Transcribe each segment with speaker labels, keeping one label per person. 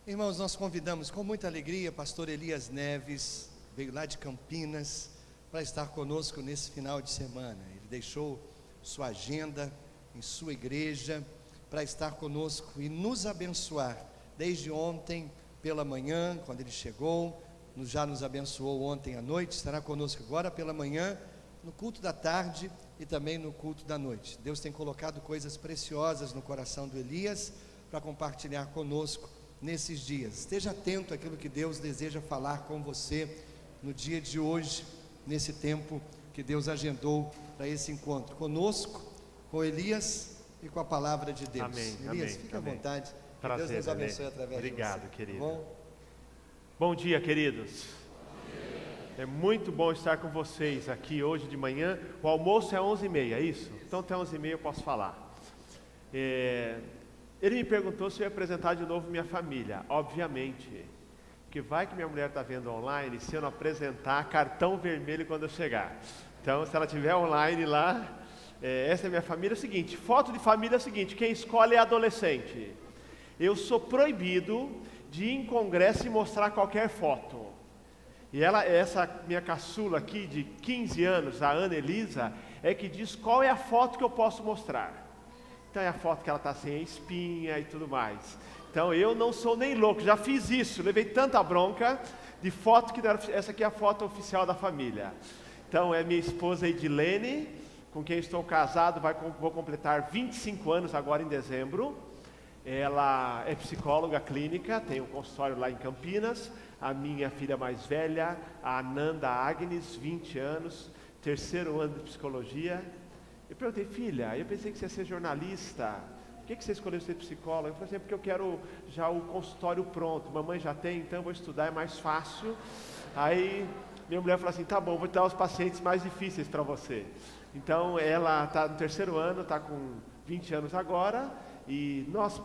Speaker 1: Irmãos, nós convidamos com muita alegria pastor Elias Neves, veio lá de Campinas, para estar conosco nesse final de semana. Ele deixou sua agenda em sua igreja para estar conosco e nos abençoar. Desde ontem pela manhã, quando ele chegou, já nos abençoou ontem à noite, estará conosco agora pela manhã, no culto da tarde e também no culto da noite. Deus tem colocado coisas preciosas no coração do Elias para compartilhar conosco nesses dias. Esteja atento àquilo que Deus deseja falar com você no dia de hoje, nesse tempo que Deus agendou para esse encontro conosco, com Elias e com a palavra de Deus.
Speaker 2: Amém,
Speaker 1: Elias,
Speaker 2: amém,
Speaker 1: fica
Speaker 2: amém.
Speaker 1: à vontade.
Speaker 2: Prazer,
Speaker 1: que Deus nos abençoe através
Speaker 2: Obrigado,
Speaker 1: de você.
Speaker 2: querido. Bom dia, queridos. É muito bom estar com vocês aqui hoje de manhã. O almoço é 11h30, é isso? Então até 11h30 eu posso falar. Ele me perguntou se eu ia apresentar de novo minha família. Obviamente, que vai que minha mulher está vendo online, se eu não apresentar cartão vermelho quando eu chegar. Então, se ela estiver online lá, essa é minha família. É o seguinte, foto de família é o seguinte, quem escolhe é adolescente. Eu sou proibido de ir em congresso e mostrar qualquer foto. E essa minha caçula aqui de 15 anos, a Ana Elisa, é que diz qual é a foto que eu posso mostrar. Então é a foto que ela está sem a espinha e tudo mais. Então eu não sou nem louco, já fiz isso, levei tanta bronca de foto que essa aqui é a foto oficial da família. Então é minha esposa Edilene, com quem estou casado, vou completar 25 anos agora em dezembro. Ela é psicóloga clínica, tem um consultório lá em Campinas. A minha filha mais velha, a Ananda Agnes, 20 anos, terceiro ano de psicologia. Eu perguntei, filha, eu pensei que você ia ser jornalista, por que você escolheu ser psicóloga? Eu falei assim, porque eu quero já o consultório pronto, mamãe já tem, então eu vou estudar, é mais fácil. Aí minha mulher falou assim, tá bom, vou te dar os pacientes mais difíceis para você. Então ela está no terceiro ano, está com 20 anos agora, e nós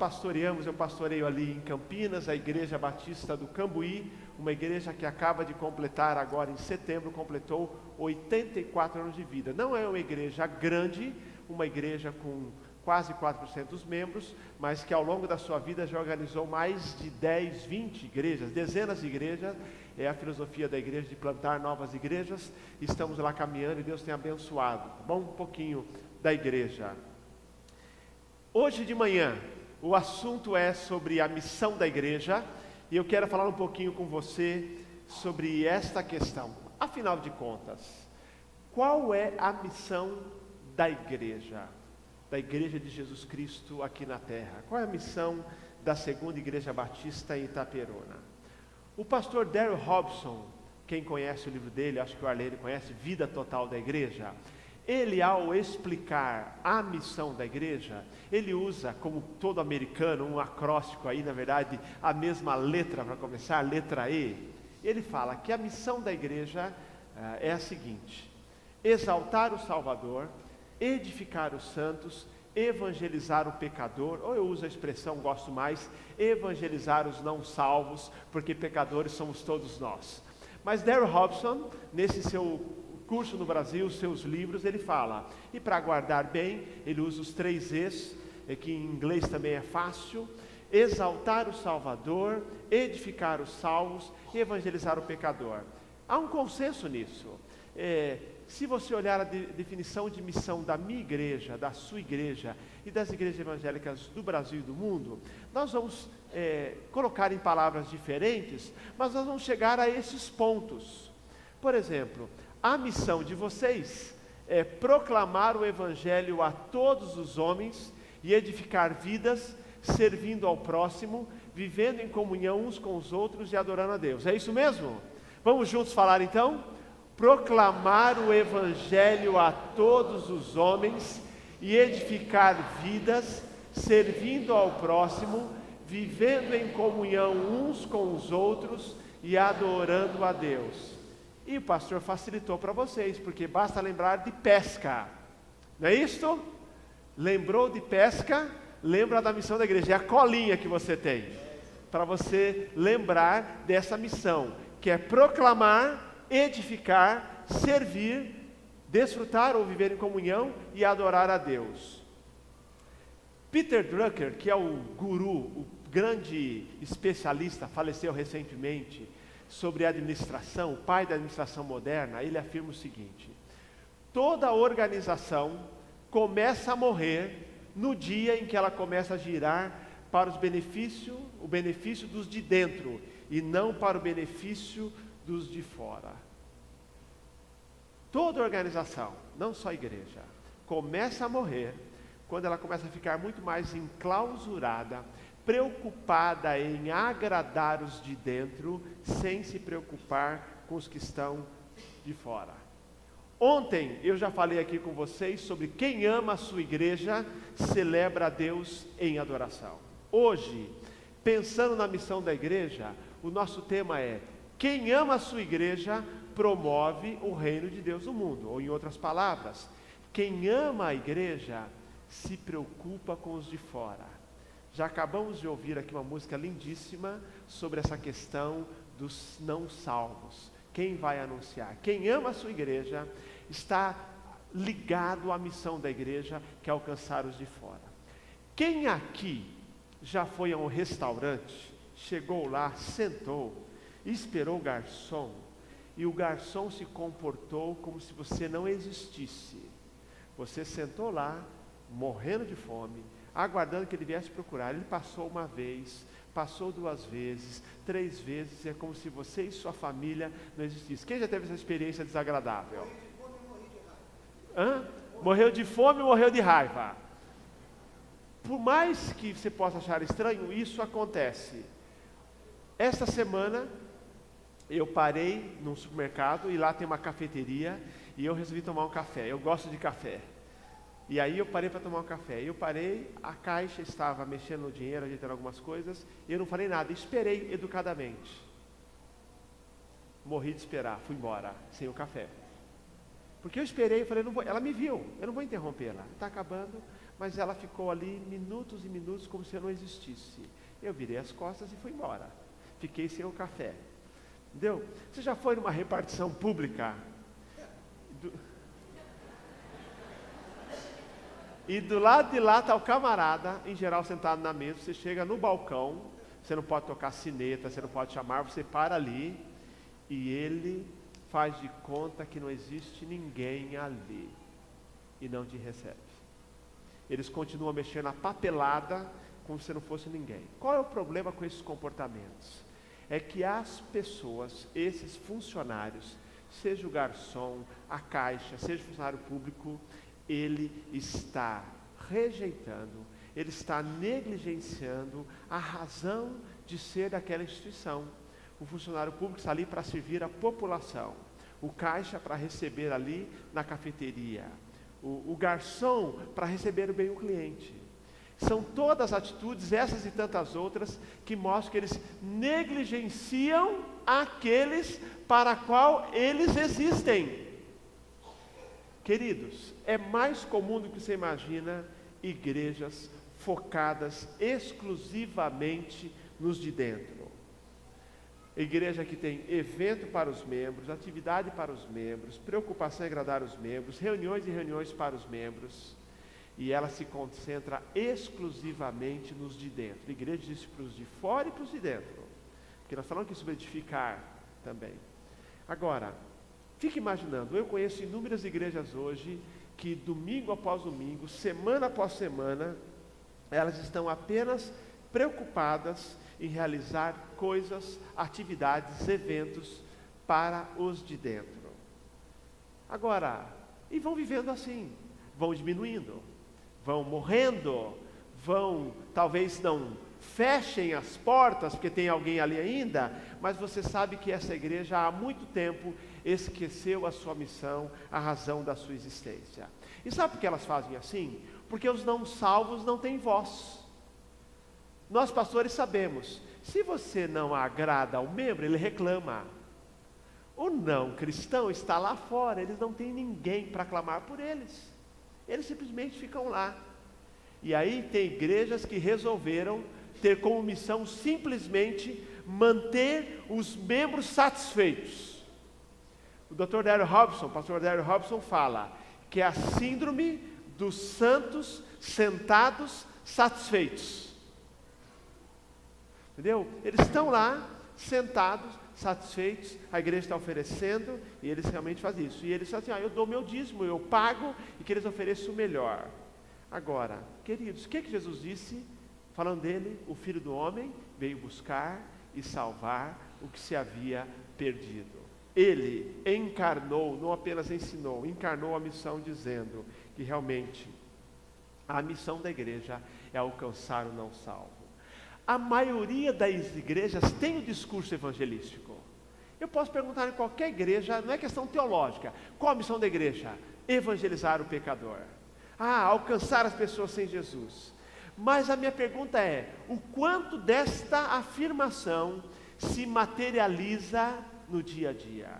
Speaker 2: eu pastoreio ali em Campinas, a Igreja Batista do Cambuí, uma igreja que acaba de completar agora em setembro, completou 84 anos de vida. Não é uma igreja grande, uma igreja com quase 400 membros, mas que ao longo da sua vida já organizou mais de 10, 20 igrejas, dezenas de igrejas. É a filosofia da igreja de plantar novas igrejas. Estamos lá caminhando e Deus tem abençoado. Tá bom? Um pouquinho da igreja. Hoje de manhã, o assunto é sobre a missão da igreja, e eu quero falar um pouquinho com você sobre esta questão. Afinal de contas, qual é a missão da igreja de Jesus Cristo aqui na terra? Qual é a missão da segunda igreja batista em Itaperuna? O pastor Darrell Robson, quem conhece o livro dele, acho que o Arlene conhece, Vida Total da Igreja, ele, ao explicar a missão da igreja, ele usa, como todo americano, um acróstico aí, na verdade, a mesma letra para começar, a letra E. Ele fala que a missão da igreja é a seguinte: exaltar o Salvador, edificar os santos, evangelizar o pecador, ou eu uso a expressão, gosto mais, evangelizar os não salvos, porque pecadores somos todos nós. Mas Darrell Robson, nesse seu curso no Brasil, seus livros, ele fala, e para guardar bem, ele usa os 3 Es, que em inglês também é fácil: exaltar o Salvador, edificar os salvos e evangelizar o pecador. Há um consenso nisso. Se você olhar a definição de missão da minha igreja, da sua igreja e das igrejas evangélicas do Brasil e do mundo, nós vamos colocar em palavras diferentes, mas nós vamos chegar a esses pontos. Por exemplo, a missão de vocês é proclamar o evangelho a todos os homens e edificar vidas, servindo ao próximo, vivendo em comunhão uns com os outros e adorando a Deus. É isso mesmo? Vamos juntos falar então? Proclamar o evangelho a todos os homens e edificar vidas, servindo ao próximo, vivendo em comunhão uns com os outros e adorando a Deus. E o pastor facilitou para vocês, porque basta lembrar de pesca, não é isto? Lembrou de pesca, lembra da missão da igreja, é a colinha que você tem, para você lembrar dessa missão, que é proclamar, edificar, servir, desfrutar ou viver em comunhão e adorar a Deus. Peter Drucker, que é o guru, o grande especialista, faleceu recentemente, sobre administração, o pai da administração moderna, ele afirma o seguinte: toda organização começa a morrer no dia em que ela começa a girar para o benefício dos de dentro, e não para o benefício dos de fora. Toda organização, não só a igreja, começa a morrer quando ela começa a ficar muito mais enclausurada, preocupada em agradar os de dentro, sem se preocupar com os que estão de fora. Ontem eu já falei aqui com vocês sobre quem ama a sua igreja, celebra a Deus em adoração. Hoje, pensando na missão da igreja, o nosso tema é: quem ama a sua igreja, promove o reino de Deus no mundo. Ou em outras palavras, quem ama a igreja, se preocupa com os de fora. Já acabamos de ouvir aqui uma música lindíssima sobre essa questão dos não salvos. Quem vai anunciar? Quem ama a sua igreja está ligado à missão da igreja, que é alcançar os de fora. Quem aqui já foi a um restaurante, chegou lá, sentou, esperou o garçom, e o garçom se comportou como se você não existisse? Você sentou lá, morrendo de fome, aguardando que ele viesse procurar. Ele passou uma vez, passou 2 vezes, 3 vezes, é como se você e sua família não existissem. Quem já teve essa experiência desagradável? Morreu de fome e morreu de raiva. Por mais que você possa achar estranho, isso acontece. Esta semana eu parei num supermercado e lá tem uma cafeteria e eu resolvi tomar um café. Eu gosto de café. E aí eu parei para tomar um café. Eu parei, a caixa estava mexendo no dinheiro, ajeitando algumas coisas, e eu não falei nada, esperei educadamente. Morri de esperar, fui embora, sem o café. Porque eu esperei, eu falei, não vou, ela me viu, eu não vou interrompê-la, está acabando, mas ela ficou ali minutos e minutos como se eu não existisse. Eu virei as costas e fui embora. Fiquei sem o café. Entendeu? Você já foi numa repartição pública? E do lado de lá está o camarada, em geral sentado na mesa. Você chega no balcão, você não pode tocar sineta, você não pode chamar, você para ali e ele faz de conta que não existe ninguém ali e não te recebe. Eles continuam mexendo na papelada como se não fosse ninguém. Qual é o problema com esses comportamentos? É que as pessoas, esses funcionários, seja o garçom, a caixa, seja o funcionário público, ele está rejeitando, ele está negligenciando a razão de ser daquela instituição. O funcionário público está ali para servir a população, o caixa para receber ali na cafeteria, o garçom para receber bem o cliente. São todas atitudes, essas e tantas outras, que mostram que eles negligenciam aqueles para qual eles existem. Queridos, é mais comum do que você imagina igrejas focadas exclusivamente nos de dentro. Igreja que tem evento para os membros, atividade para os membros, preocupação em agradar os membros, reuniões e reuniões para os membros, e ela se concentra exclusivamente nos de dentro. A igreja diz para os de fora e para os de dentro, porque nós falamos aqui sobre edificar também. Agora, fique imaginando, eu conheço inúmeras igrejas hoje que domingo após domingo, semana após semana, elas estão apenas preocupadas em realizar coisas, atividades, eventos para os de dentro. Agora, e vão vivendo assim, vão diminuindo, vão morrendo, vão, talvez não fechem as portas, porque tem alguém ali ainda, mas você sabe que essa igreja há muito tempo esqueceu a sua missão, a razão da sua existência. E sabe por que elas fazem assim? Porque os não salvos não têm voz. Nós pastores sabemos, se você não agrada ao membro, ele reclama. O não cristão está lá fora, eles não têm ninguém para clamar por eles. Eles simplesmente ficam lá. E aí tem igrejas que resolveram ter como missão simplesmente manter os membros satisfeitos. O Dr. Daryl Robson, o pastor Daryl Robson fala que é a síndrome dos santos sentados satisfeitos. Entendeu? Eles estão lá, sentados, satisfeitos, a igreja está oferecendo, e eles realmente fazem isso. E eles fazem assim, eu dou meu dízimo, eu pago, e que eles ofereçam o melhor. Agora, queridos, o que Jesus disse? Falando dele, o Filho do Homem veio buscar e salvar o que se havia perdido. Ele encarnou, não apenas ensinou, encarnou a missão dizendo que realmente a missão da igreja é alcançar o não salvo. A maioria das igrejas tem o discurso evangelístico. Eu posso perguntar em qualquer igreja, não é questão teológica, qual a missão da igreja? Evangelizar o pecador. Alcançar as pessoas sem Jesus. Mas a minha pergunta é, o quanto desta afirmação se materializa no dia a dia?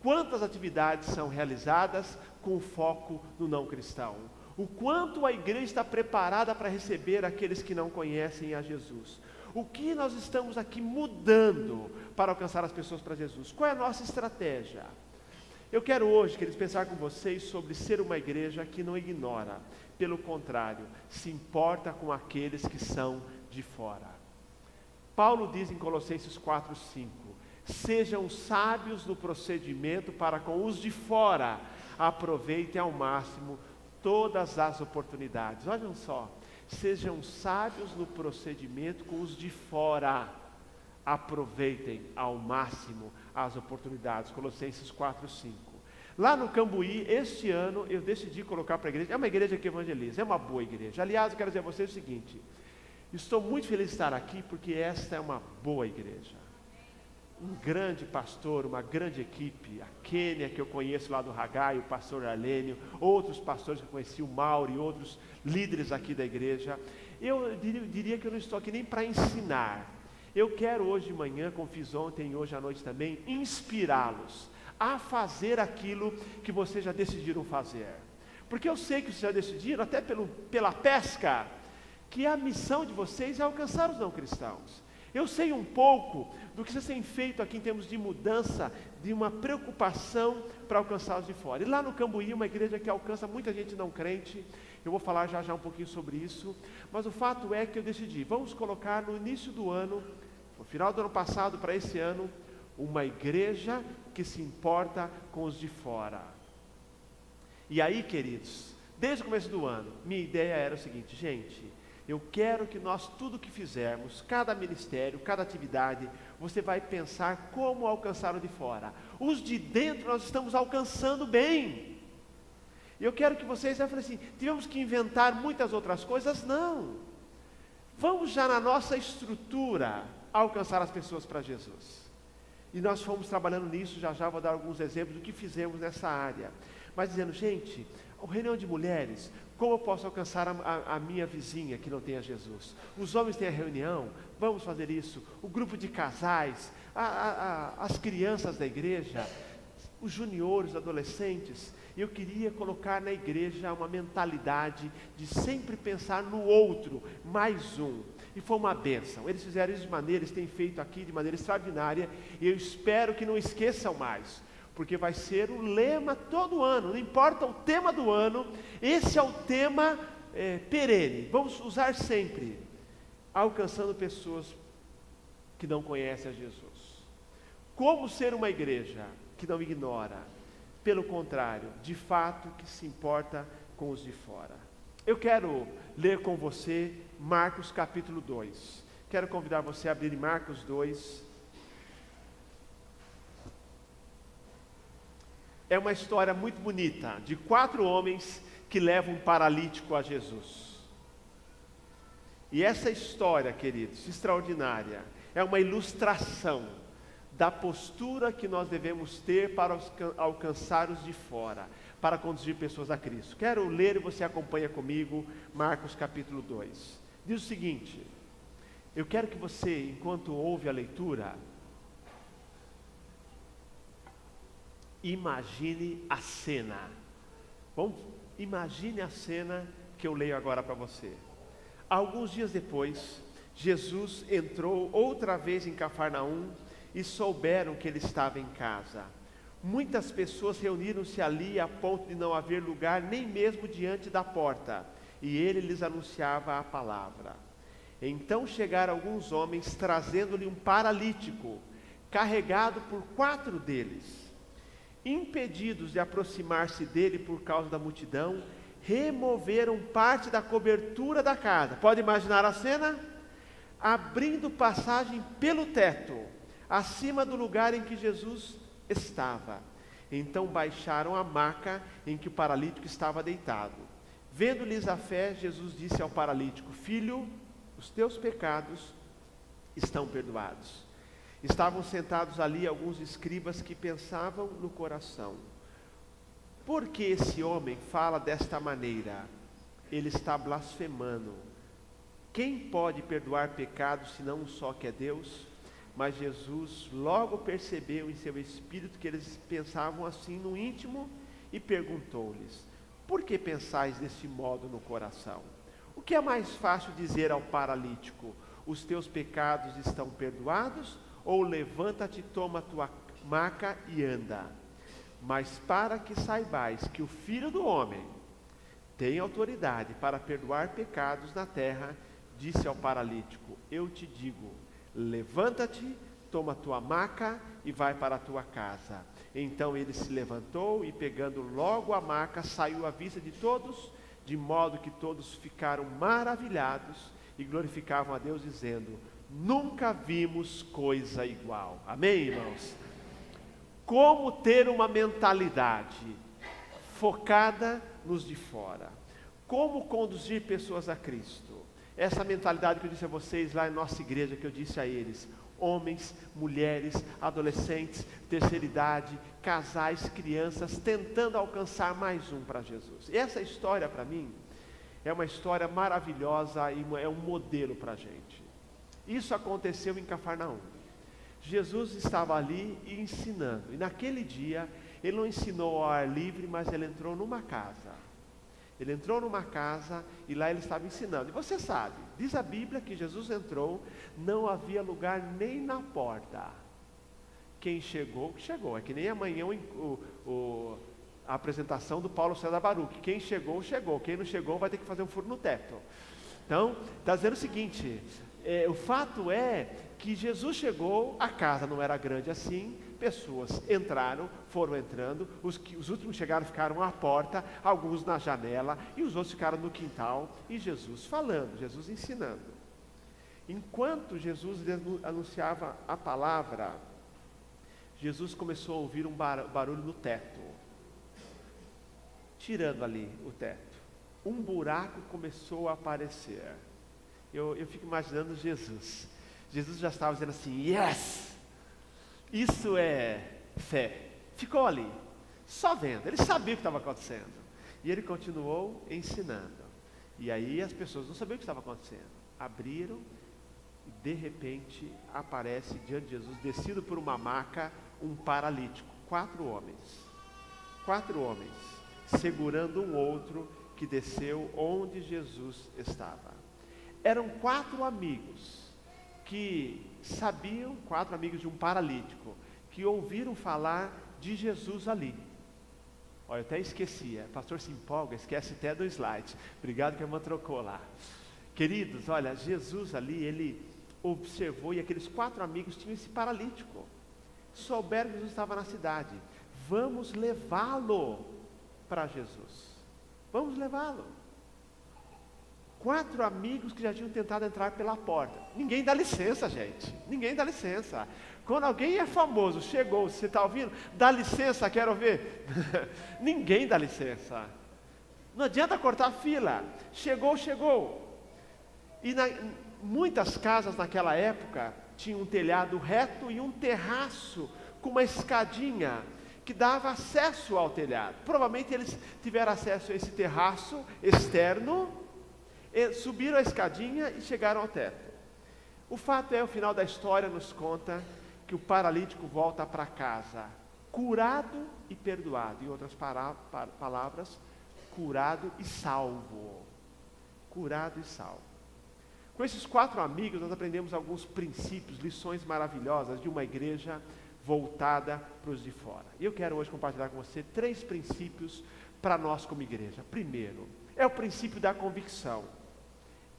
Speaker 2: Quantas atividades são realizadas com foco no não cristão? O quanto a igreja está preparada para receber aqueles que não conhecem a Jesus? O que nós estamos aqui mudando para alcançar as pessoas para Jesus? Qual é a nossa estratégia? Eu quero hoje, queridos, pensar com vocês sobre ser uma igreja que não ignora, pelo contrário, se importa com aqueles que são de fora. Paulo diz em Colossenses 4:5, sejam sábios no procedimento para com os de fora, aproveitem ao máximo todas as oportunidades. Olhem só, sejam sábios no procedimento com os de fora, aproveitem ao máximo as oportunidades. Colossenses 4:5. Lá no Cambuí, este ano, eu decidi colocar para a igreja, é uma igreja que evangeliza, é uma boa igreja. Aliás, eu quero dizer a vocês o seguinte, estou muito feliz de estar aqui, porque esta é uma boa igreja. Um grande pastor, uma grande equipe, a Kênia, que eu conheço lá do Hagai, o pastor Arlênio, outros pastores que eu conheci, o Mauro e outros líderes aqui da igreja. Eu diria que eu não estou aqui nem para ensinar. Eu quero hoje de manhã, como fiz ontem e hoje à noite também, inspirá-los a fazer aquilo que vocês já decidiram fazer. Porque eu sei que vocês já decidiram, até pela pesca, que a missão de vocês é alcançar os não cristãos. Eu sei um pouco do que vocês têm feito aqui em termos de mudança, de uma preocupação para alcançar os de fora. E lá no Cambuí, uma igreja que alcança muita gente não crente, eu vou falar já um pouquinho sobre isso, mas o fato é que eu decidi, vamos colocar no início do ano, no final do ano passado para esse ano, uma igreja que se importa com os de fora. E aí, queridos, desde o começo do ano, minha ideia era o seguinte, gente, eu quero que nós, tudo que fizermos, cada ministério, cada atividade, você vai pensar como alcançar o de fora. Os de dentro nós estamos alcançando bem. E eu quero que vocês falem assim, tivemos que inventar muitas outras coisas? Não. Vamos já na nossa estrutura alcançar as pessoas para Jesus. E nós fomos trabalhando nisso, já vou dar alguns exemplos do que fizemos nessa área. Mas dizendo, gente, a reunião de mulheres, como eu posso alcançar a minha vizinha que não tem a Jesus? Os homens têm a reunião, vamos fazer isso. O grupo de casais, as crianças da igreja, os juniores, os adolescentes. Eu queria colocar na igreja uma mentalidade de sempre pensar no outro, mais um. E foi uma bênção. Eles fizeram isso eles têm feito aqui de maneira extraordinária. E eu espero que não esqueçam mais. Porque vai ser o lema todo ano, não importa o tema do ano, esse é o tema perene, vamos usar sempre, alcançando pessoas que não conhecem a Jesus. Como ser uma igreja que não ignora, pelo contrário, de fato que se importa com os de fora. Eu quero ler com você Marcos capítulo 2, quero convidar você a abrir Marcos 2, É uma história muito bonita, de 4 homens que levam um paralítico a Jesus. E essa história, queridos, extraordinária, é uma ilustração da postura que nós devemos ter para alcançar os de fora, para conduzir pessoas a Cristo. Quero ler e você acompanha comigo, Marcos capítulo 2. Diz o seguinte, eu quero que você, enquanto ouve a leitura, imagine a cena. Imagine a cena que eu leio agora para você. Alguns dias depois, Jesus entrou outra vez em Cafarnaum e souberam que ele estava em casa. Muitas pessoas reuniram-se ali a ponto de não haver lugar nem mesmo diante da porta, e ele lhes anunciava a palavra. Então chegaram alguns homens trazendo-lhe um paralítico, carregado por 4 deles. Impedidos de aproximar-se dele por causa da multidão, removeram parte da cobertura da casa. Pode imaginar a cena? Abrindo passagem pelo teto, acima do lugar em que Jesus estava. Então baixaram a maca em que o paralítico estava deitado. Vendo-lhes a fé, Jesus disse ao paralítico: Filho, os teus pecados estão perdoados. Estavam sentados ali alguns escribas que pensavam no coração: por que esse homem fala desta maneira? Ele está blasfemando. Quem pode perdoar pecados senão um só, que é Deus? Mas Jesus logo percebeu em seu espírito que eles pensavam assim no íntimo e perguntou-lhes: por que pensais desse modo no coração? O que é mais fácil dizer ao paralítico: os teus pecados estão perdoados? Ou levanta-te, toma a tua maca e anda? Mas para que saibais que o Filho do Homem tem autoridade para perdoar pecados na terra, disse ao paralítico: eu te digo, levanta-te, toma a tua maca e vai para a tua casa. Então ele se levantou e, pegando logo a maca, saiu à vista de todos, de modo que todos ficaram maravilhados e glorificavam a Deus, dizendo: nunca vimos coisa igual. Amém, irmãos? Como ter uma mentalidade focada nos de fora? Como conduzir pessoas a Cristo? Essa mentalidade que eu disse a vocês lá em nossa igreja, que eu disse a eles: homens, mulheres, adolescentes, terceira idade, casais, crianças, tentando alcançar mais um para Jesus. E essa história, para mim, é uma história maravilhosa e é um modelo para a gente. Isso aconteceu em Cafarnaum. Jesus estava ali ensinando, e naquele dia, ele não ensinou ao ar livre, mas ele entrou numa casa. Ele entrou numa casa e lá ele estava ensinando. E você sabe, diz a Bíblia que Jesus entrou, não havia lugar nem na porta. Quem chegou, chegou. É que nem amanhã a apresentação do Paulo César Baruch. Quem chegou, chegou. Quem não chegou vai ter que fazer um furo no teto. Então, está dizendo o seguinte: o fato é que Jesus chegou, a casa não era grande assim, pessoas entraram, foram entrando, os últimos chegaram, ficaram à porta, alguns na janela, e os outros ficaram no quintal, e Jesus falando, Jesus ensinando. Enquanto Jesus anunciava a palavra, Jesus começou a ouvir um barulho no teto, tirando ali o teto. Um buraco começou a aparecer. Eu fico imaginando Jesus. Jesus já estava dizendo assim: yes! Isso é fé. Ficou ali, só vendo. Ele sabia o que estava acontecendo. E ele continuou ensinando. E aí as pessoas não sabiam o que estava acontecendo. Abriram e de repente aparece diante de Jesus, descido por uma maca, um paralítico. 4 homens. 4 homens, segurando um outro que desceu onde Jesus estava. Eram 4 amigos que sabiam, 4 amigos de um paralítico, que ouviram falar de Jesus ali. Olha, eu até esquecia, o pastor se empolga, esquece até do slide. Obrigado que a irmã trocou lá. Queridos, olha, Jesus ali, ele observou, e aqueles 4 amigos tinham esse paralítico. Souberam que Jesus estava na cidade. Vamos levá-lo para Jesus. Vamos levá-lo. 4 amigos que já tinham tentado entrar pela porta. Ninguém dá licença, gente. Ninguém dá licença. Quando alguém é famoso, chegou, você está ouvindo? Dá licença, quero ver. Ninguém dá licença. Não adianta cortar a fila. Chegou, chegou. E muitas casas naquela época tinham um telhado reto e um terraço com uma escadinha que dava acesso ao telhado. Provavelmente eles tiveram acesso a esse terraço externo, subiram a escadinha e chegaram ao teto. O fato é, o final da história nos conta que o paralítico volta para casa, curado e perdoado. Em outras palavras, curado e salvo. Curado e salvo. Com esses 4 amigos, nós aprendemos alguns princípios, lições maravilhosas de uma igreja voltada para os de fora. E eu quero hoje compartilhar com você 3 princípios para nós como igreja. Primeiro, é o princípio da convicção.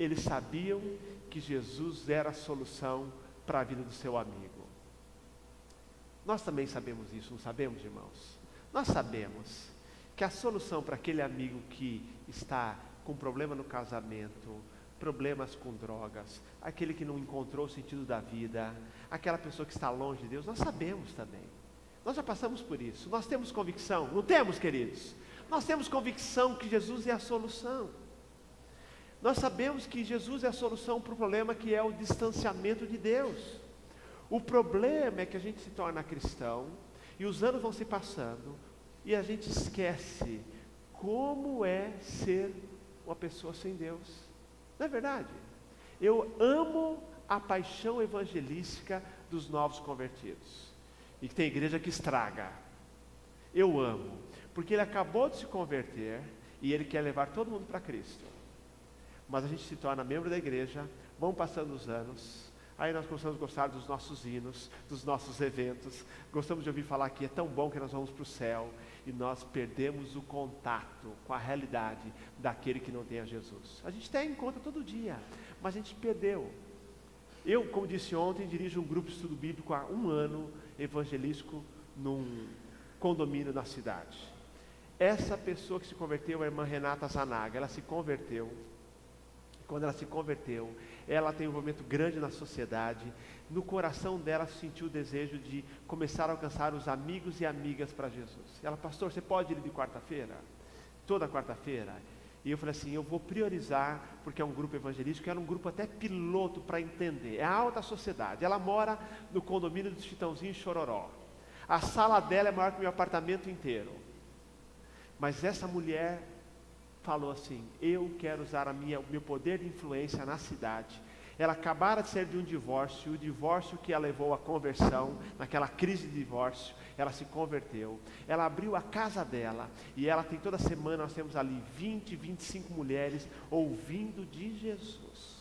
Speaker 2: eles sabiam que Jesus era a solução para a vida do seu amigo. Nós também sabemos isso, não sabemos, irmãos? Nós sabemos que a solução para aquele amigo que está com problema no casamento, problemas com drogas, aquele que não encontrou o sentido da vida, aquela pessoa que está longe de Deus, nós sabemos também. Nós já passamos por isso. Nós temos convicção, não temos, queridos? Nós temos convicção que Jesus é a solução. Nós sabemos que Jesus é a solução para o problema que é o distanciamento de Deus. O problema é que a gente se torna cristão e os anos vão se passando e a gente esquece como é ser uma pessoa sem Deus. Não é verdade? Eu amo a paixão evangelística dos novos convertidos. E que tem igreja que estraga. Eu amo. Porque ele acabou de se converter e ele quer levar todo mundo para Cristo. Mas a gente se torna membro da igreja, vão passando os anos, aí nós começamos a gostar dos nossos hinos, dos nossos eventos, gostamos de ouvir falar que é tão bom que nós vamos para o céu, e nós perdemos o contato com a realidade daquele que não tem a Jesus. A gente tem em conta todo dia, mas a gente perdeu. Eu, como disse ontem, dirijo um grupo de estudo bíblico há 1 ano, evangelístico, num condomínio na cidade. Essa pessoa que se converteu é a irmã Renata Zanaga. Ela se converteu. Quando ela se converteu, ela tem um envolvimento grande na sociedade. No coração dela sentiu o desejo de começar a alcançar os amigos e amigas para Jesus. Ela, pastor, você pode ir de quarta-feira? Toda quarta-feira? E eu falei assim, eu vou priorizar, porque é um grupo evangelístico, era um grupo até piloto para entender. É a alta sociedade. Ela mora no condomínio do Chitãozinho em Chororó. A sala dela é maior que o meu apartamento inteiro. Mas essa mulher falou assim, eu quero usar o meu poder de influência na cidade. Ela acabara de sair de um divórcio, o divórcio que a levou à conversão, naquela crise de divórcio, ela se converteu. Ela abriu a casa dela, e ela tem toda semana, nós temos ali 20, 25 mulheres ouvindo de Jesus.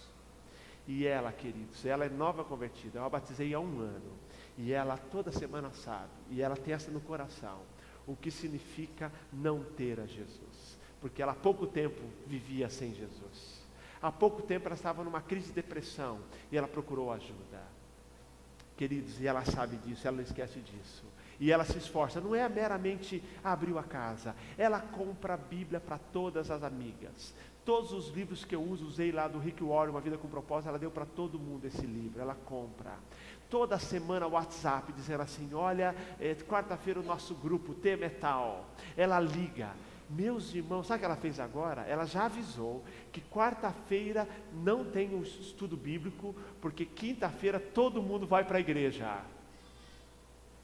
Speaker 2: E ela, queridos, ela é nova convertida, eu a batizei há 1 ano, e ela toda semana sabe, e ela tem essa no coração, o que significa não ter a Jesus. Porque ela há pouco tempo vivia sem Jesus. Há pouco tempo ela estava numa crise de depressão e ela procurou ajuda. Queridos, e ela sabe disso, ela não esquece disso. E ela se esforça, não é meramente abriu a casa, ela compra a Bíblia para todas as amigas. Todos os livros que eu usei lá do Rick Warren, Uma Vida com Propósito, ela deu para todo mundo esse livro, ela compra. Toda semana o WhatsApp dizendo assim, olha, quarta-feira o nosso grupo, o tema é tal. Ela liga. Meus irmãos, sabe o que ela fez agora? Ela já avisou que quarta-feira não tem um estudo bíblico, porque quinta-feira todo mundo vai para a igreja.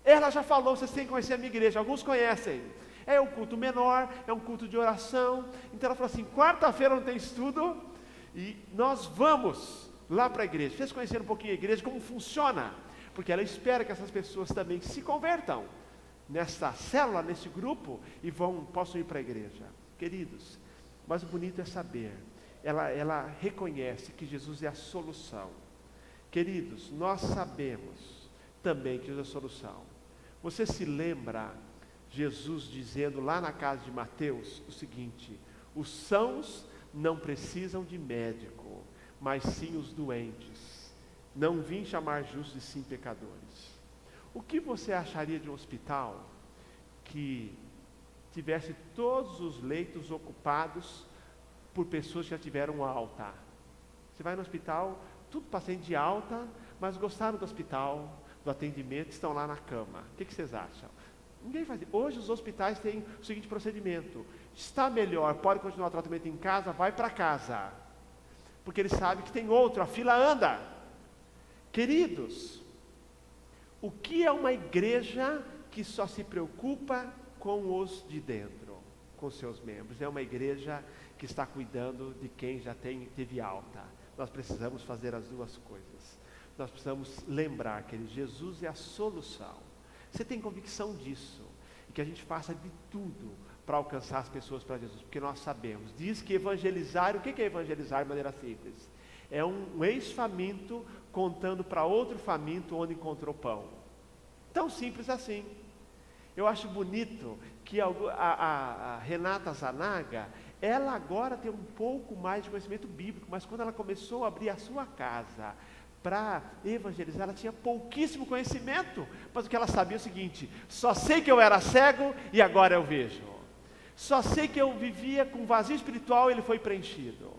Speaker 2: Ela já falou, vocês têm que conhecer a minha igreja, alguns conhecem. É um culto menor, é um culto de oração. Então ela falou assim, quarta-feira não tem estudo, e nós vamos lá para a igreja. Vocês conheceram um pouquinho a igreja, como funciona? Porque ela espera que essas pessoas também se convertam nessa célula, nesse grupo, e possam ir para a igreja. Queridos, mas o bonito é saber, ela reconhece que Jesus é a solução. Queridos, nós sabemos também que Jesus é a solução. Você se lembra Jesus dizendo lá na casa de Mateus o seguinte, os sãos não precisam de médico, mas sim os doentes. Não vim chamar justos e sim pecadores. O que você acharia de um hospital que tivesse todos os leitos ocupados por pessoas que já tiveram alta? Você vai no hospital, tudo paciente de alta, mas gostaram do hospital, do atendimento, estão lá na cama. O que vocês acham? Ninguém faz isso. Hoje os hospitais têm o seguinte procedimento, está melhor, pode continuar o tratamento em casa, vai para casa. Porque ele sabe que tem outro, a fila anda. Queridos, o que é uma igreja que só se preocupa com os de dentro, com seus membros? É uma igreja que está cuidando de quem já teve alta. Nós precisamos fazer as duas coisas. Nós precisamos lembrar que Jesus é a solução. Você tem convicção disso? E que a gente faça de tudo para alcançar as pessoas para Jesus, porque nós sabemos. Diz que evangelizar, o que é evangelizar de maneira simples? É um ex-faminto contando para outro faminto onde encontrou pão. Tão simples assim. Eu acho bonito que a Renata Zanaga, ela agora tem um pouco mais de conhecimento bíblico, mas quando ela começou a abrir a sua casa para evangelizar, ela tinha pouquíssimo conhecimento, mas o que ela sabia é o seguinte: só sei que eu era cego e agora eu vejo. Só sei que eu vivia com vazio espiritual e ele foi preenchido.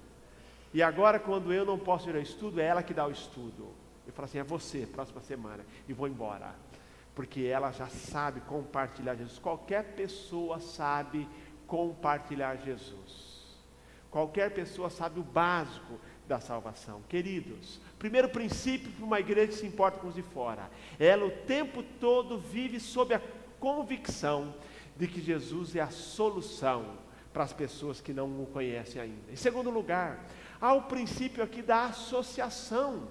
Speaker 2: E agora, quando eu não posso ir ao estudo, é ela que dá o estudo. Eu falo assim: é você, próxima semana, e vou embora. Porque ela já sabe compartilhar Jesus. Qualquer pessoa sabe compartilhar Jesus. Qualquer pessoa sabe o básico da salvação. Queridos, primeiro princípio para uma igreja que se importa com os de fora: ela o tempo todo vive sob a convicção de que Jesus é a solução para as pessoas que não o conhecem ainda. Em segundo lugar, há o princípio aqui da associação.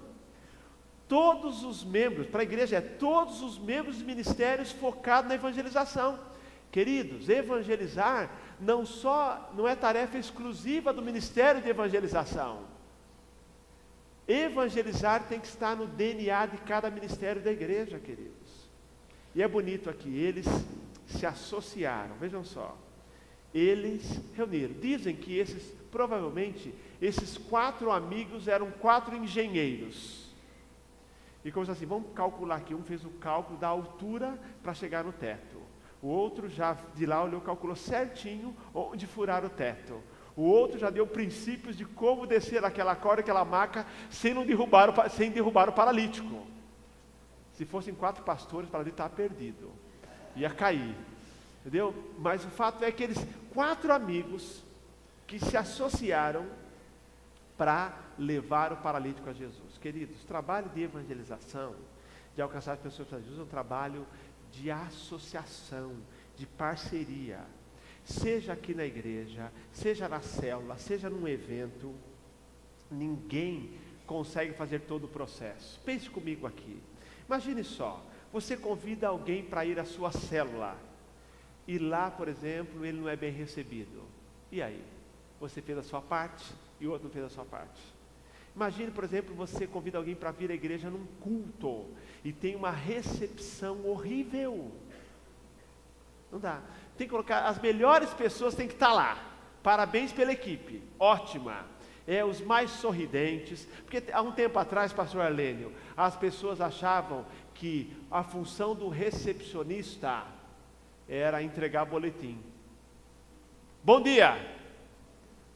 Speaker 2: Todos os membros, para a igreja, todos os membros dos ministérios focados na evangelização. Queridos, evangelizar não é tarefa exclusiva do ministério de evangelização. Evangelizar tem que estar no DNA de cada ministério da igreja, queridos. E é bonito aqui, eles se associaram, vejam só. Eles reuniram, dizem que provavelmente, esses 4 amigos eram 4 engenheiros. E como assim, vamos calcular aqui, um fez o cálculo da altura para chegar no teto. O outro já de lá olhou, calculou certinho onde furar o teto. O outro já deu princípios de como descer aquela corda, aquela maca, sem derrubar o paralítico. Se fossem 4 pastores, o paralítico estava perdido. Ia cair. Entendeu? Mas o fato é que eles, 4 amigos, que se associaram para levar o paralítico a Jesus. Queridos, o trabalho de evangelização, de alcançar as pessoas para Jesus, é um trabalho de associação, de parceria. Seja aqui na igreja, seja na célula, seja num evento, ninguém consegue fazer todo o processo. Pense comigo aqui. Imagine só, você convida alguém para ir à sua célula, e lá, por exemplo, ele não é bem recebido. E aí? Você fez a sua parte e o outro não fez a sua parte. Imagine, por exemplo, você convida alguém para vir à igreja num culto e tem uma recepção horrível. Não dá. Tem que colocar, as melhores pessoas têm que estar lá. Parabéns pela equipe, ótima. Os mais sorridentes, porque há um tempo atrás, pastor Arlênio, as pessoas achavam que a função do recepcionista era entregar boletim. Bom dia!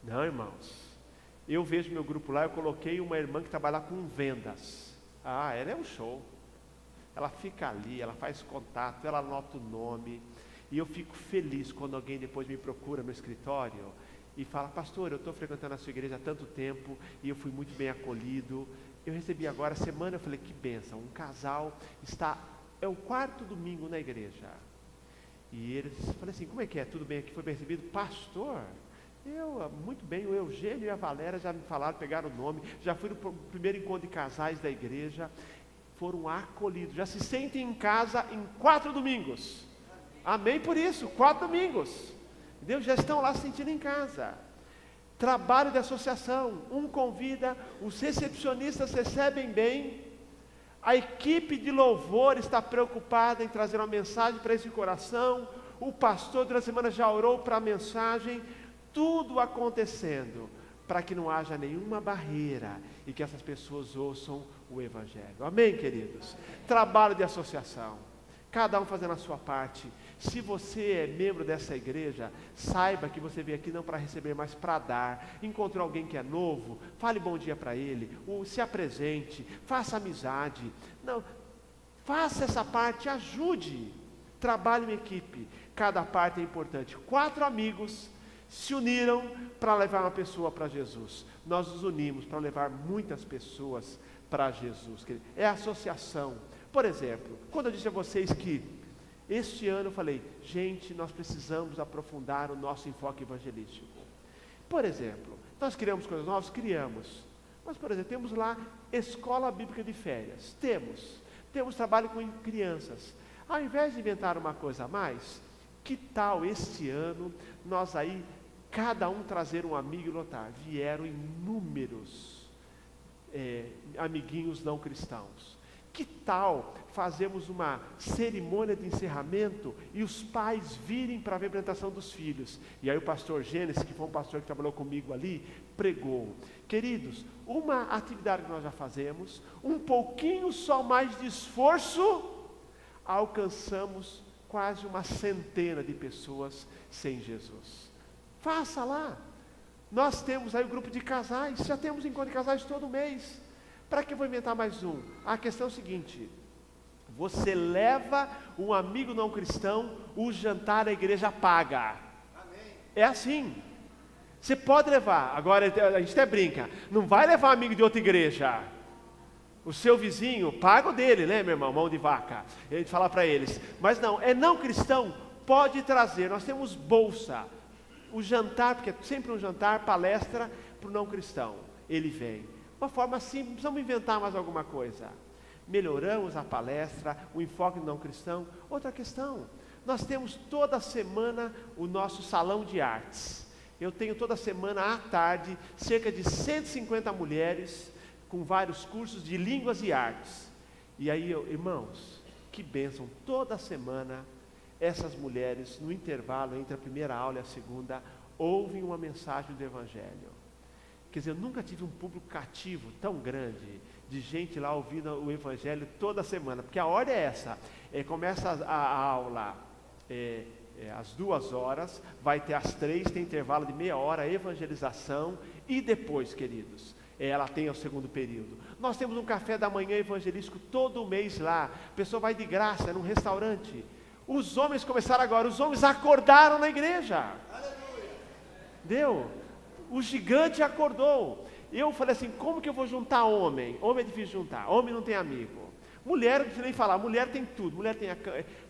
Speaker 2: Não, irmãos, eu vejo meu grupo lá, eu coloquei uma irmã que trabalha com vendas. Ela é um show. Ela fica ali, ela faz contato, ela anota o nome. E eu fico feliz quando alguém depois me procura no escritório e fala: pastor, eu estou frequentando a sua igreja há tanto tempo e eu fui muito bem acolhido. Eu recebi agora, semana, eu falei: que bênção, um casal é o 4º domingo na igreja. E eles falaram assim: como é que é? Tudo bem aqui? Foi bem recebido? Pastor, muito bem, o Eugênio e a Valéria já me falaram, pegaram o nome, já fui no primeiro encontro de casais da igreja, foram acolhidos, já se sentem em casa em 4 domingos. Amém por isso, 4 domingos. Entendeu? Já estão lá se sentindo em casa. Trabalho de associação, um convida, os recepcionistas recebem bem, a equipe de louvor está preocupada em trazer uma mensagem para esse coração, o pastor durante a semana já orou para a mensagem, tudo acontecendo para que não haja nenhuma barreira e que essas pessoas ouçam o Evangelho. Amém, queridos? Trabalho de associação, cada um fazendo a sua parte. Se você é membro dessa igreja, saiba que você veio aqui não para receber, mas para dar. Encontrou alguém que é novo, fale bom dia para ele, se apresente, faça amizade. Não, faça essa parte, ajude. Trabalhe em equipe, cada parte é importante. 4 amigos se uniram para levar uma pessoa para Jesus. Nós nos unimos para levar muitas pessoas para Jesus. É associação. Por exemplo, quando eu disse a vocês que este ano eu falei: gente, nós precisamos aprofundar o nosso enfoque evangelístico. Por exemplo, nós criamos coisas novas? Criamos. Mas, por exemplo, temos lá escola bíblica de férias. Temos trabalho com crianças. Ao invés de inventar uma coisa a mais, que tal este ano nós aí, cada um trazer um amigo e lotar? Vieram inúmeros amiguinhos não cristãos. Que tal fazermos uma cerimônia de encerramento e os pais virem para ver a apresentação dos filhos? E aí o pastor Gênesis, que foi um pastor que trabalhou comigo ali, pregou. Queridos, uma atividade que nós já fazemos, um pouquinho só mais de esforço, alcançamos quase uma centena de pessoas sem Jesus. Faça lá. Nós temos aí o grupo de casais, já temos encontro de casais todo mês. Para que eu vou inventar mais um? A questão é o seguinte: você leva um amigo não cristão, o jantar a igreja paga. Amém. É assim. Você pode levar, agora a gente até brinca, não vai levar um amigo de outra igreja. O seu vizinho, paga o dele, né, meu irmão, mão de vaca. A gente fala para eles, mas não, é não cristão, pode trazer, nós temos bolsa. O jantar, porque é sempre um jantar, palestra para o não cristão, ele vem. Uma forma simples, precisamos inventar mais alguma coisa. Melhoramos a palestra, o enfoque do não cristão. Outra questão, nós temos toda semana o nosso salão de artes. Eu tenho toda semana à tarde, cerca de 150 mulheres, com vários cursos de línguas e artes. E aí, irmãos, que bênção, toda semana, essas mulheres, no intervalo entre a primeira aula e a segunda, ouvem uma mensagem do Evangelho. Quer dizer, eu nunca tive um público cativo tão grande, de gente lá ouvindo o Evangelho toda semana, porque a ordem é essa, começa a aula às 2h, vai ter às 3h, tem intervalo de meia hora, evangelização, e depois, queridos, ela tem o segundo período. Nós temos um café da manhã evangelístico todo mês lá, a pessoa vai de graça, num restaurante. Os homens começaram agora, os homens acordaram na igreja. Aleluia. Deu? O gigante acordou. Eu falei assim, como que eu vou juntar homem? Homem é difícil juntar, homem não tem amigo. Mulher, não precisa nem falar, mulher tem tudo. Mulher tem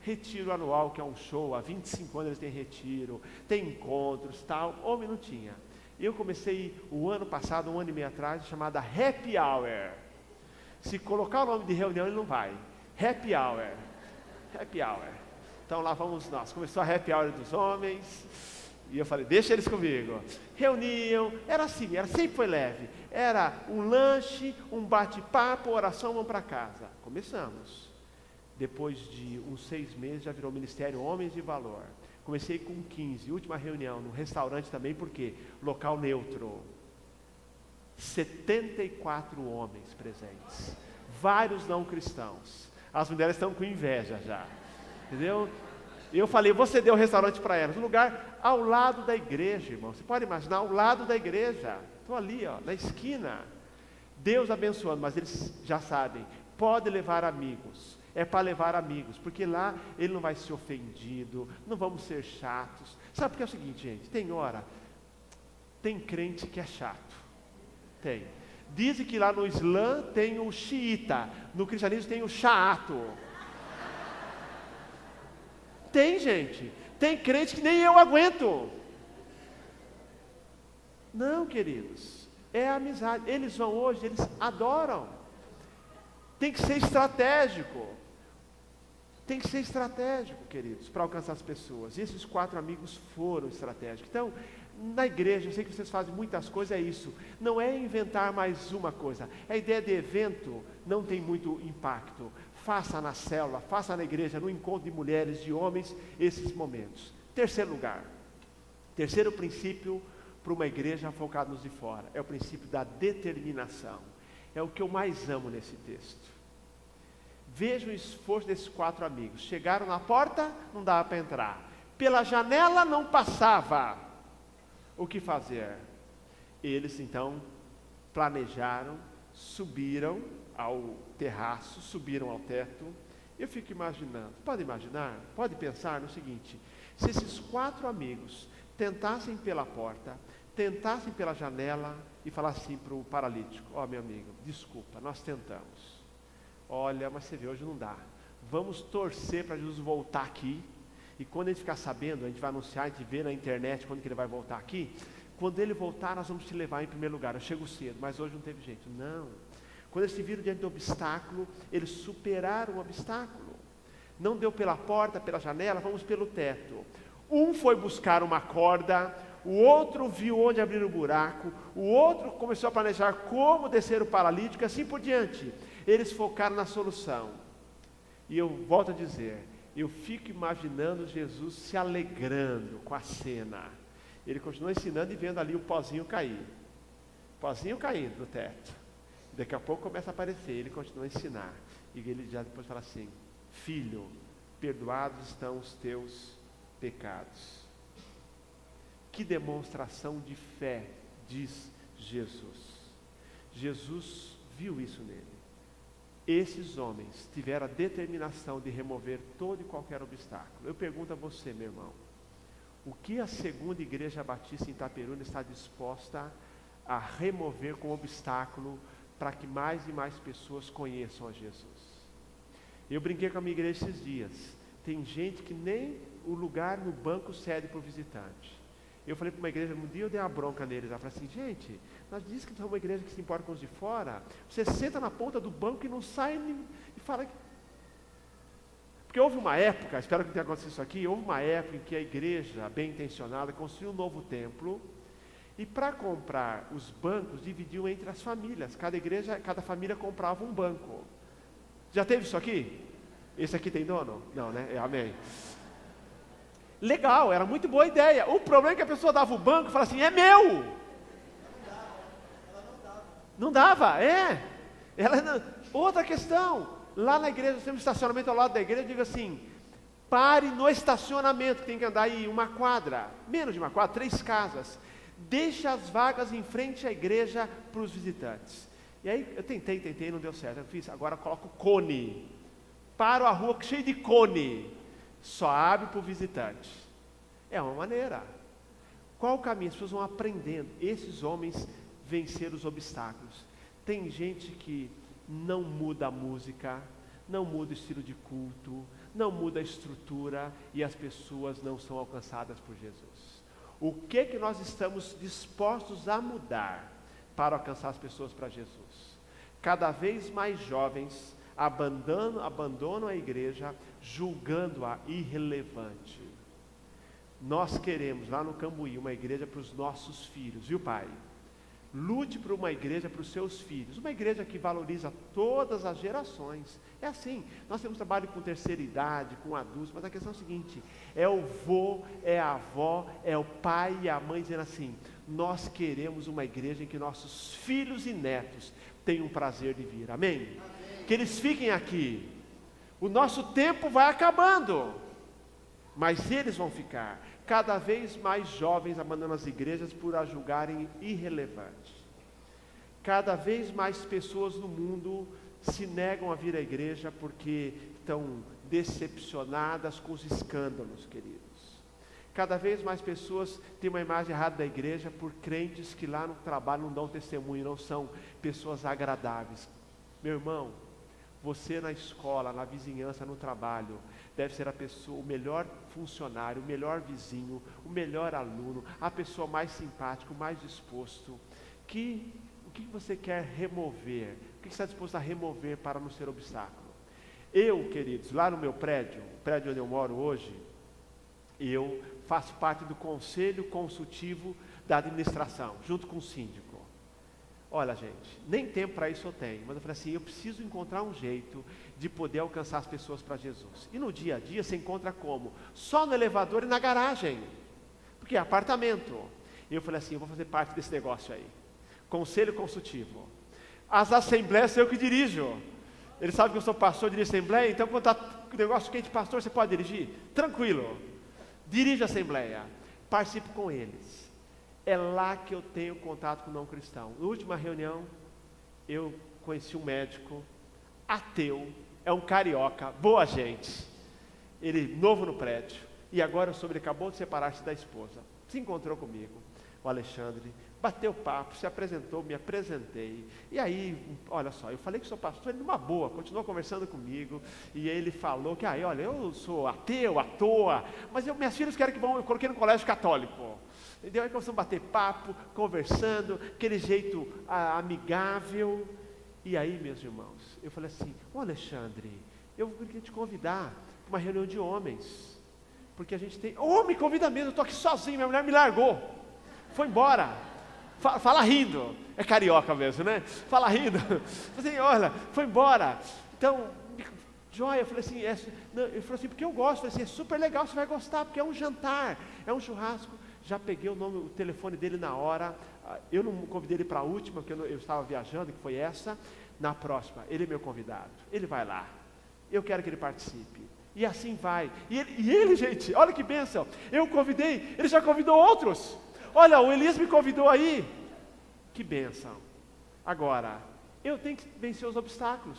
Speaker 2: retiro anual, que é um show, há 25 anos eles têm retiro, tem encontros, tal. Homem não tinha. Eu comecei o ano passado, 1 ano e meio atrás, chamada Happy Hour. Se colocar o nome de reunião, ele não vai. Happy Hour. Happy Hour. Então lá vamos nós. Começou a Happy Hour dos homens. E eu falei, deixa eles comigo. Reuniam, era assim, sempre foi leve. Era um lanche, um bate-papo, oração, vamos para casa. Começamos. Depois de uns 6 meses, já virou Ministério Homens de Valor. Comecei com 15, última reunião, no restaurante também, porque local neutro. 74 homens presentes. Vários não cristãos. As mulheres estão com inveja já. Entendeu? Eu falei, vou ceder o restaurante para elas, um lugar ao lado da igreja, irmão. Você pode imaginar, ao lado da igreja. Estou ali, ó, na esquina. Deus abençoando, mas eles já sabem, pode levar amigos. É para levar amigos, porque lá ele não vai ser ofendido, não vamos ser chatos. Sabe porque é o seguinte, gente, tem crente que é chato. Tem. Dizem que lá no Islã tem o xiita, no cristianismo tem o chato. Tem, gente. Tem crente que nem eu aguento. Não, queridos. É amizade. Eles vão hoje, eles adoram. Tem que ser estratégico. Tem que ser estratégico, queridos, para alcançar as pessoas. E esses 4 amigos foram estratégicos. Então, na igreja, eu sei que vocês fazem muitas coisas, é isso. Não é inventar mais uma coisa. A ideia de evento não tem muito impacto. Faça na célula, faça na igreja, no encontro de mulheres, de homens, esses momentos. Terceiro lugar, terceiro princípio para uma igreja focada nos de fora, é o princípio da determinação. É o que eu mais amo nesse texto. Veja o esforço desses 4 amigos. Chegaram na porta, não dava para entrar. Pela janela não passava. O que fazer? Eles então planejaram, subiram ao terraço, subiram ao teto. Eu fico imaginando, pode imaginar, pode pensar no seguinte: se esses 4 amigos tentassem pela porta, tentassem pela janela e falassem para o paralítico, ó, meu amigo, desculpa, nós tentamos, olha, mas você vê, hoje não dá, vamos torcer para Jesus voltar aqui, e quando a gente ficar sabendo, a gente vai anunciar, a gente vê na internet quando que ele vai voltar aqui, quando ele voltar nós vamos te levar em primeiro lugar, eu chego cedo, mas hoje não teve jeito. Não. Quando eles se viram diante do obstáculo, eles superaram o obstáculo. Não deu pela porta, pela janela, vamos pelo teto. Um foi buscar uma corda, o outro viu onde abrir o buraco, o outro começou a planejar como descer o paralítico, assim por diante. Eles focaram na solução. E eu volto a dizer, eu fico imaginando Jesus se alegrando com a cena. Ele continua ensinando e vendo ali o pozinho cair. Pozinho caindo do teto. Daqui a pouco começa a aparecer, ele continua a ensinar. E ele já depois fala assim: filho, perdoados estão os teus pecados. Que demonstração de fé, diz Jesus. Jesus viu isso nele. Esses homens tiveram a determinação de remover todo e qualquer obstáculo. Eu pergunto a você, meu irmão, o que a segunda igreja batista em Itaperuna está disposta a remover como obstáculo para que mais e mais pessoas conheçam a Jesus? Eu brinquei com a minha igreja esses dias. Tem gente que nem o lugar no banco cede para o visitante. Eu falei para uma igreja, um dia eu dei uma bronca neles. Eu falei assim: gente, nós dizemos que somos uma igreja que se importa com os de fora. Você senta na ponta do banco e não sai e fala. Porque houve uma época, espero que não tenha acontecido isso aqui, houve uma época em que a igreja, bem intencionada, construiu um novo templo. E para comprar os bancos, dividiu entre as famílias. Cada família comprava um banco. Já teve isso aqui? Esse aqui tem dono? Não, né? Amém. Legal, era muito boa ideia. O problema é que a pessoa dava o banco e falava assim: é meu. Não dava, é. Outra questão, lá na igreja, nós temos um estacionamento ao lado da igreja, eu digo assim: pare no estacionamento, que tem que andar aí uma quadra, menos de uma quadra, 3 casas. Deixe as vagas em frente à igreja para os visitantes. E aí eu tentei, não deu certo. Eu fiz, agora coloco cone. Paro a rua cheio de cone. Só abre para o visitante. É uma maneira. Qual o caminho? As pessoas vão aprendendo. Esses homens venceram os obstáculos. Tem gente que não muda a música, não muda o estilo de culto, não muda a estrutura, e as pessoas não são alcançadas por Jesus. O que nós estamos dispostos a mudar para alcançar as pessoas para Jesus? Cada vez mais jovens abandonam a igreja, julgando-a irrelevante. Nós queremos lá no Cambuí uma igreja para os nossos filhos, viu, pai? Lute por uma igreja para os seus filhos, uma igreja que valoriza todas as gerações. É assim, nós temos trabalho com terceira idade, com adultos, mas a questão é a seguinte: é o vô, é a avó, é o pai e a mãe dizendo assim: nós queremos uma igreja em que nossos filhos e netos tenham o prazer de vir, amém? Que eles fiquem aqui. O nosso tempo vai acabando, mas eles vão ficar. Cada vez mais jovens abandonam as igrejas por as julgarem irrelevantes. Cada vez mais pessoas no mundo se negam a vir à igreja porque estão decepcionadas com os escândalos, queridos. Cada vez mais pessoas têm uma imagem errada da igreja por crentes que lá no trabalho não dão testemunho, não são pessoas agradáveis. Meu irmão, você na escola, na vizinhança, no trabalho, deve ser a pessoa, o melhor funcionário, o melhor vizinho, o melhor aluno, a pessoa mais simpática, o mais disposto. O que você quer remover? O que você está disposto a remover para não ser obstáculo? Eu, queridos, lá no meu prédio, o prédio onde eu moro hoje, eu faço parte do conselho consultivo da administração, junto com o síndico. Olha, gente, nem tempo para isso eu tenho, mas eu falei assim: eu preciso encontrar um jeito de poder alcançar as pessoas para Jesus. E no dia a dia você encontra como? Só no elevador e na garagem, porque é apartamento. E eu falei assim: eu vou fazer parte desse negócio aí, conselho consultivo. As assembleias eu que dirijo. Ele sabe que eu sou pastor, dirijo assembleia, então quando está o negócio quente, pastor, você pode dirigir? Tranquilo, dirige a assembleia, participe com eles. É lá que eu tenho contato com o não cristão. Na última reunião, eu conheci um médico, ateu, é um carioca, boa gente. Ele novo no prédio, e agora ele acabou de separar-se da esposa. Se encontrou comigo, o Alexandre, bateu papo, se apresentou, me apresentei. E aí, olha só, eu falei que sou pastor, ele numa boa, continuou conversando comigo. E aí ele falou que, olha, eu sou ateu, à toa, mas minhas filhas querem que eu coloquei no colégio católico. Entendeu? Aí começamos a bater papo, conversando, aquele jeito amigável. E aí, meus irmãos, eu falei assim: ô Alexandre, eu queria te convidar para uma reunião de homens, porque a gente tem... me convida mesmo, eu estou aqui sozinho, minha mulher me largou, foi embora. Fala rindo. É carioca mesmo, né? Fala rindo. Assim, olha, foi embora. Então, joia, eu falei assim, ele falou assim, porque eu gosto. Eu falei assim, é super legal, você vai gostar, porque é um jantar, é um churrasco. Já peguei o telefone dele na hora. Eu não convidei ele para a última, porque eu estava viajando, que foi essa. Na próxima, ele é meu convidado. Ele vai lá. Eu quero que ele participe. E assim vai. E ele, gente, olha que bênção. Eu convidei, ele já convidou outros. Olha, o Elias me convidou aí. Que bênção. Agora, eu tenho que vencer os obstáculos.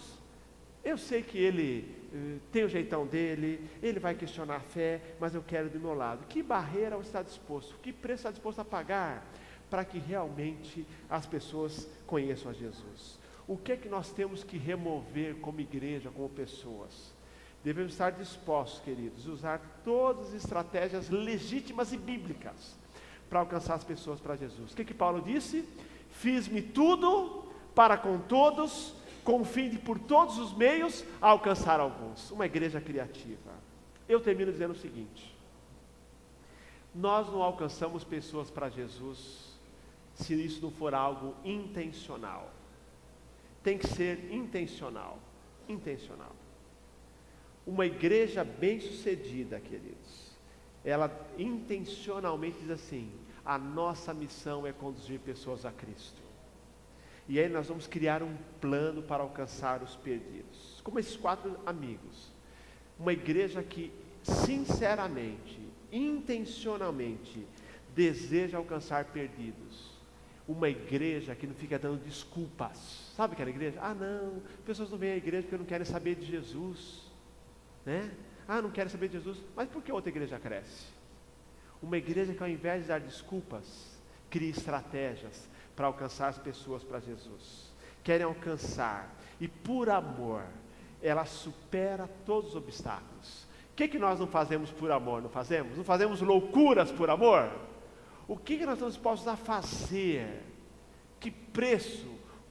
Speaker 2: Eu sei que ele tem o jeitão dele, ele vai questionar a fé, mas eu quero do meu lado. Que barreira você está disposto? Que preço está disposto a pagar para que realmente as pessoas conheçam a Jesus? O que é que nós temos que remover como igreja, como pessoas? Devemos estar dispostos, queridos, a usar todas as estratégias legítimas e bíblicas para alcançar as pessoas para Jesus. O que Paulo disse? Fiz-me tudo para com todos, com o fim de por todos os meios alcançar alguns. Uma igreja criativa. Eu termino dizendo o seguinte: nós não alcançamos pessoas para Jesus se isso não for algo intencional. Tem que ser intencional. Intencional. Uma igreja bem-sucedida, queridos, ela intencionalmente diz assim: a nossa missão é conduzir pessoas a Cristo. E aí nós vamos criar um plano para alcançar os perdidos. Como esses 4 amigos. Uma igreja que sinceramente, intencionalmente deseja alcançar perdidos. Uma igreja que não fica dando desculpas. Sabe aquela igreja? Ah não, pessoas não vêm à igreja porque não querem saber de Jesus, né? Ah, não querem saber de Jesus. Mas por que outra igreja cresce? Uma igreja que ao invés de dar desculpas, cria estratégias para alcançar as pessoas para Jesus. Querem alcançar, e por amor, ela supera todos os obstáculos. O que nós não fazemos por amor? Não fazemos? Não fazemos loucuras por amor? O que nós estamos dispostos a fazer? Que preço?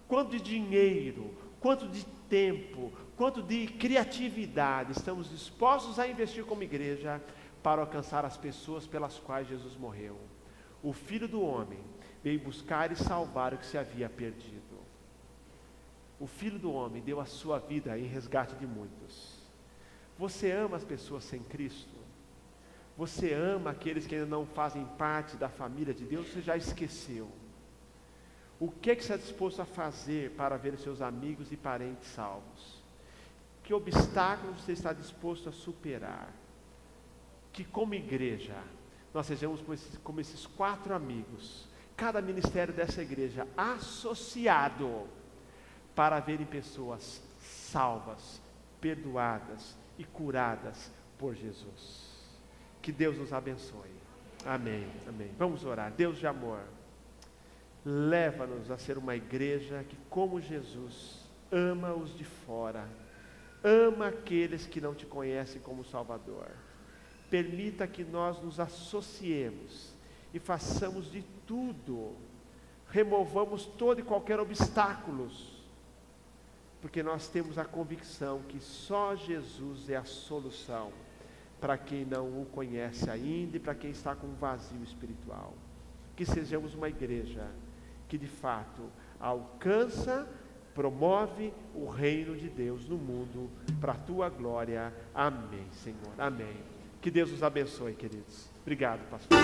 Speaker 2: Quanto de dinheiro? Quanto de tempo? Quanto de criatividade estamos dispostos a investir como igreja para alcançar as pessoas pelas quais Jesus morreu? O Filho do Homem veio buscar e salvar o que se havia perdido. O Filho do Homem deu a sua vida em resgate de muitos. Você ama as pessoas sem Cristo? Você ama aqueles que ainda não fazem parte da família de Deus? Você já esqueceu? O que você está disposto a fazer para ver seus amigos e parentes salvos? Que obstáculos você está disposto a superar? Que como igreja, nós sejamos como esses 4 amigos, cada ministério dessa igreja associado, para verem pessoas salvas, perdoadas e curadas por Jesus. Que Deus nos abençoe. Amém, amém. Vamos orar. Deus de amor, leva-nos a ser uma igreja que, como Jesus, ama os de fora, ama aqueles que não te conhecem como Salvador. Permita que nós nos associemos e façamos de tudo, removamos todo e qualquer obstáculos, porque nós temos a convicção que só Jesus é a solução para quem não o conhece ainda e para quem está com um vazio espiritual. Que sejamos uma igreja que de fato alcança, promove o reino de Deus no mundo para a tua glória. Amém, Senhor. Amém. Que Deus nos abençoe, queridos. Obrigado, pastor.